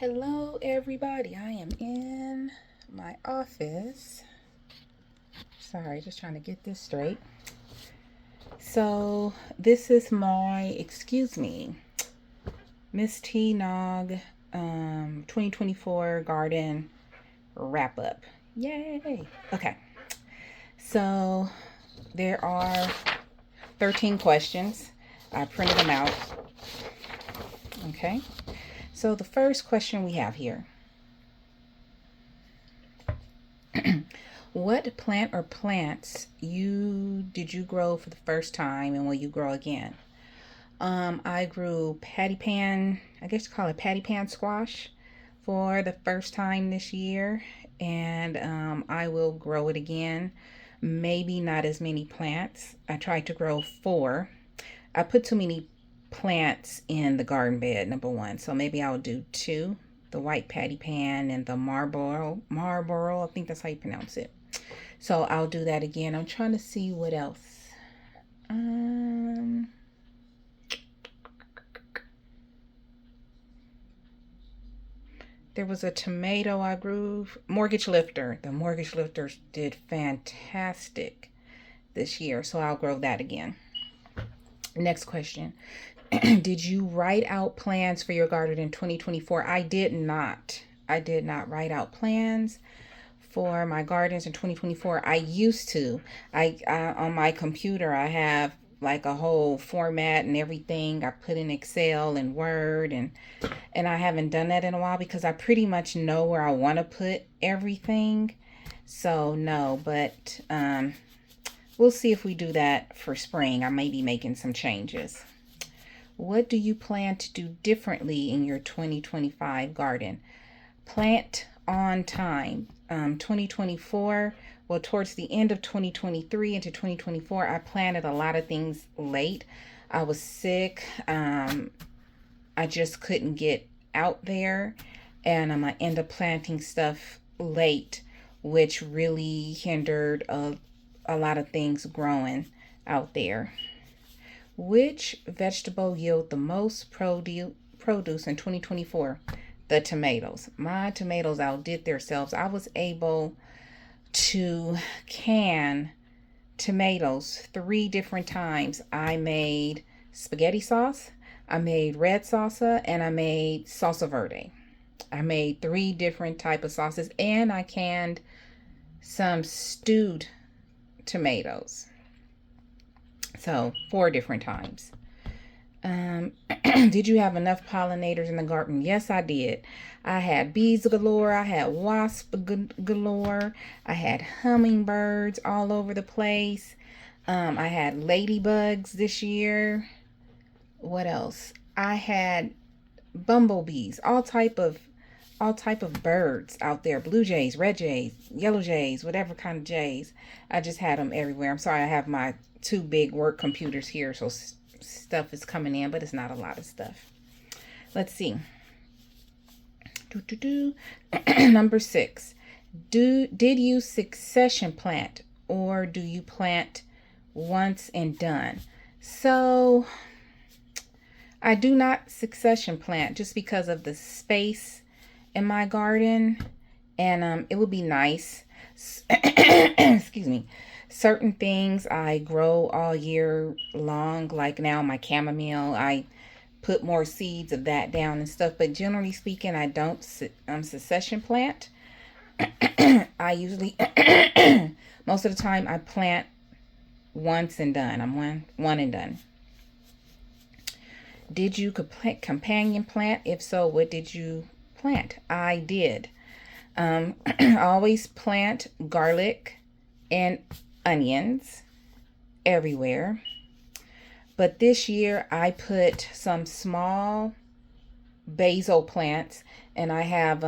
Hello, everybody. I am in my office. Sorry, just trying to get this straight. So, this is my, Miss T Nog 2024 garden wrap up. Yay! Okay, so there are 13 questions. I printed them out. Okay, so the first question we have here: what plant or plants did you grow for the first time, and will you grow again? I grew patty pan, I guess you call it patty pan squash, for the first time this year, and I will grow it again. Maybe not as many plants. I tried to grow four. I put too many plants in the garden bed, number one. So maybe I'll do two: the white patty pan and the Marlboro. I think that's how you pronounce it. So I'll do that again. I'm trying to see what else. There was a tomato I grew. Mortgage Lifter. The Mortgage Lifters did fantastic this year, so I'll grow that again. Next question. Did you write out plans for your garden in 2024? I did not. I did not write out plans for my gardens in 2024. I used to. I on my computer I have like a whole format and everything. I put in Excel and Word, and I haven't done that in a while because I pretty much know where I want to put everything. So no, but we'll see if we do that for spring. I may be making some changes. What do you plan to do differently in your 2025 garden? Plant on time. 2024, well, towards the end of 2023 into 2024, I planted a lot of things late. I was sick. I just couldn't get out there, and I end up planting stuff late, which really hindered a lot of things growing out there. Which vegetable yield the most produce in 2024? The tomatoes. My tomatoes outdid themselves. I was able to can tomatoes 3 different times. I made spaghetti sauce, I made red salsa, and I made salsa verde. I made 3 different type of sauces, and I canned some stewed tomatoes. So 4 different times. Did you have enough pollinators in the garden? Yes, I did. I had bees galore. I had wasp galore. I had hummingbirds all over the place. I had ladybugs this year. What else? I had bumblebees, all type of birds out there. Blue jays, red jays, yellow jays, whatever kind of jays. I just had them everywhere. I'm sorry, I have my 2 big work computers here, so stuff is coming in, but it's not a lot of stuff. Let's see. Number 6. Did you succession plant, or do you plant once and done? So I do not succession plant just because of the space in my garden, and it would be nice. Excuse me. Certain things I grow all year long, like now my chamomile. I put more seeds of that down and stuff, but generally speaking, I don't succession plant. I usually most of the time I plant once and done. I'm one and done. Did you companion plant? If so, what did you plant? I did. I always plant garlic and onions everywhere. But this year I put some small basil plants, and I have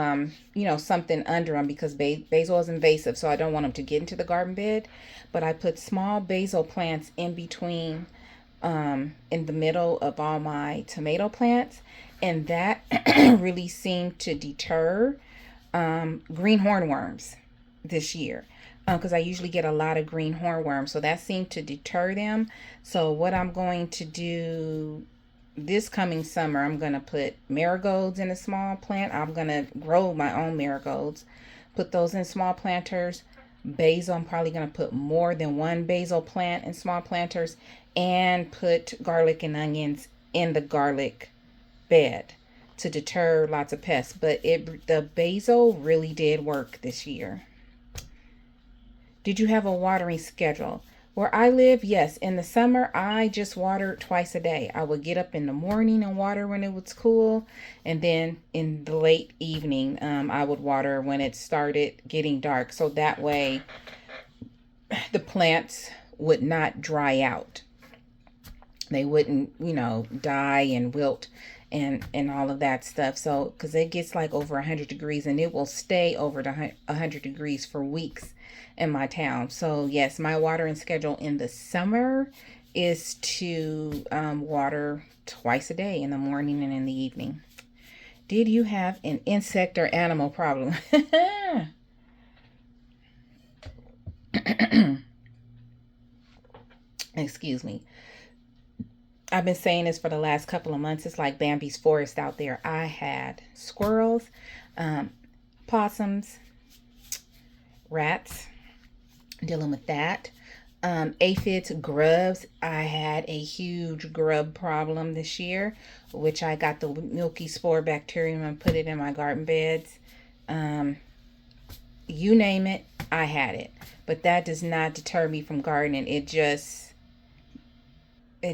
something under them because basil is invasive, so I don't want them to get into the garden bed. But I put small basil plants in between, in the middle of all my tomato plants, and that really seemed to deter green hornworms this year, because I usually get a lot of green hornworms, so that seemed to deter them. So what I'm going to do this coming summer, I'm going to put marigolds in a small plant. I'm going to grow my own marigolds, put those in small planters. Basil, I'm probably going to put more than one basil plant in small planters, and put garlic and onions in the garlic bed to deter lots of pests. But the basil really did work this year. Did you have a watering schedule? Where I live, yes. In the summer, I just watered twice a day. I would get up in the morning and water when it was cool. And then in the late evening, I would water when it started getting dark. So that way, the plants would not dry out. They wouldn't, die and wilt and all of that stuff. So, because it gets like over 100 degrees, and it will stay over 100 degrees for weeks in my town. So yes, my watering schedule in the summer is to water twice a day, in the morning and in the evening. Did you have an insect or animal problem? Excuse me. I've been saying this for the last couple of months. It's like Bambi's forest out there. I had squirrels, possums, rats, dealing with that. Aphids, grubs. I had a huge grub problem this year, which I got the milky spore bacterium and put it in my garden beds. You name it, I had it. But that does not deter me from gardening. It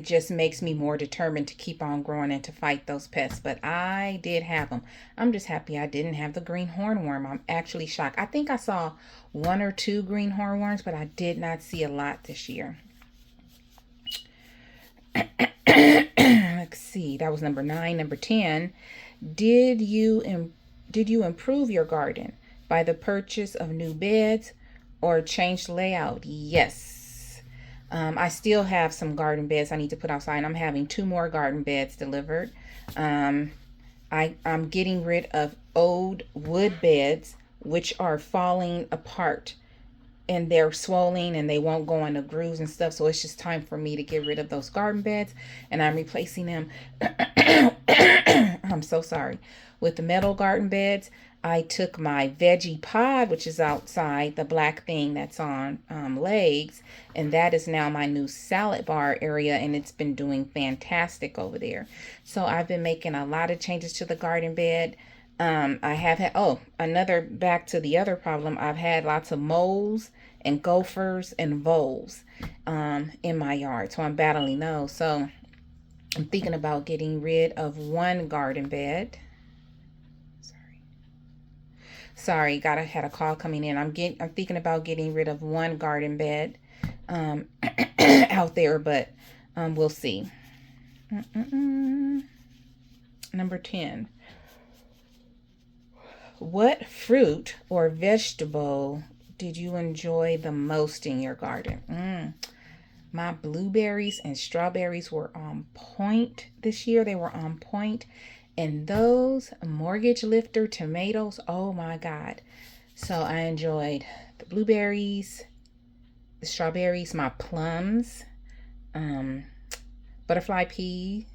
just makes me more determined to keep on growing and to fight those pests. But I did have them. I'm just happy I didn't have the green hornworm. I'm actually shocked. I think I saw 1 or 2 green hornworms, but I did not see a lot this year. Let's see. That was number 9. Number 10. Did you improve your garden by the purchase of new beds or change layout? Yes. I still have some garden beds I need to put outside. I'm having 2 more garden beds delivered. I'm getting rid of old wood beds, which are falling apart, and they're swollen and they won't go into grooves and stuff. So it's just time for me to get rid of those garden beds, and I'm replacing them. I'm so sorry. With the metal garden beds. I took my veggie pod, which is outside, the black thing that's on legs, and that is now my new salad bar area, and it's been doing fantastic over there. So I've been making a lot of changes to the garden bed. I have had, back to the other problem, I've had lots of moles and gophers and voles in my yard, so I'm battling those. So I'm thinking about getting rid of one garden bed. Sorry, had a call coming in. I'm thinking about getting rid of one garden bed out there, but we'll see. Number 10. What fruit or vegetable did you enjoy the most in your garden? My blueberries and strawberries were on point this year. They were on point. And those Mortgage Lifter tomatoes, oh my God. So I enjoyed the blueberries, the strawberries, my plums, butterfly pea,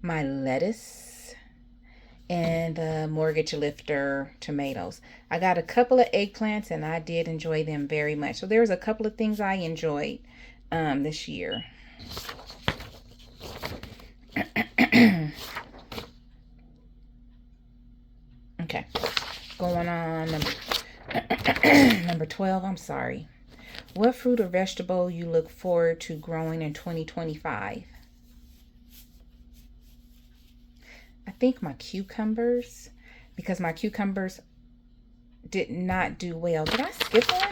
my lettuce, and the Mortgage Lifter tomatoes. I got a couple of eggplants, and I did enjoy them very much. So there's a couple of things I enjoyed this year. Okay, going on number 12. I'm sorry. What fruit or vegetable you look forward to growing in 2025? I think my cucumbers, because my cucumbers did not do well. Did I skip one?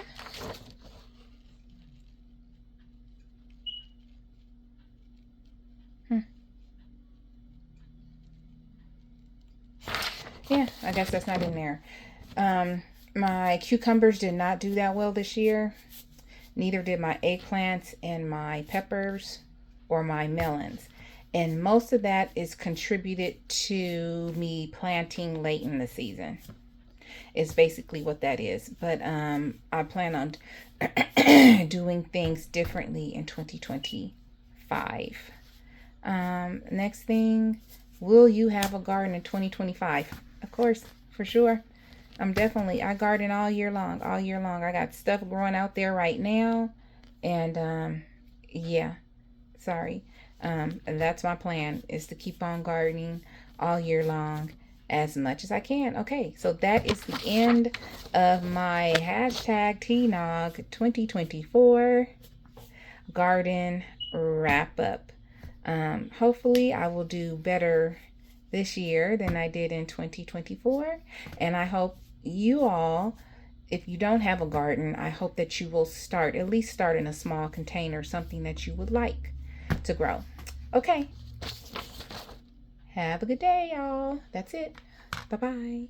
Yeah, I guess that's not in there. My cucumbers did not do that well this year. Neither did my eggplants and my peppers or my melons. And most of that is contributed to me planting late in the season. It's basically what that is. But I plan on doing things differently in 2025. Next thing, will you have a garden in 2025? Of course, for sure. I garden all year long, all year long. I got stuff growing out there right now. And yeah, sorry. And that's my plan, is to keep on gardening all year long as much as I can. Okay, so that is the end of my hashtag TNOG 2024 garden wrap up. Hopefully I will do better this year than I did in 2024. And I hope you all, if you don't have a garden, I hope that you will at least start in a small container, something that you would like to grow. Okay. Have a good day, y'all. That's it. Bye-bye.